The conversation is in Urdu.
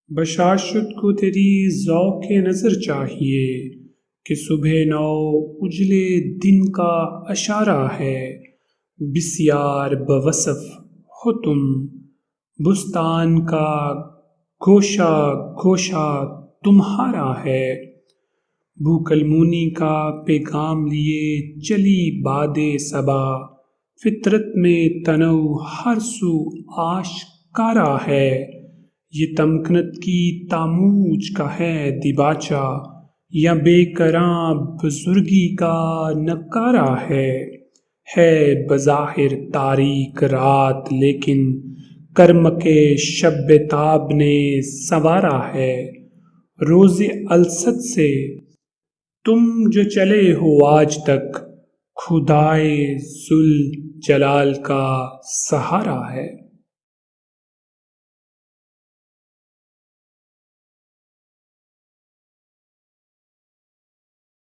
بشاشت کو تیری ذوق نظر چاہیے کہ صبح نو اجلے دن کا اشارہ ہے۔ بسیار بوصف ہو تم بستان کا، گوشہ گوشہ تمہارا ہے۔ بوکلمونی کا پیغام لیے چلی باد صبا، فطرت میں تنوع ہر سو آشکارا ہے۔ یہ تمکنت کی تاموج کا ہے دیباچہ، یا بے کراں بزرگی کا نکارہ ہے بظاہر تاریک رات لیکن کرم کے شب تاب نے سنوارا ہے۔ روز الست سے تم جو چلے ہو آج تک، خدائے ذوالجلال کا سہارا ہے۔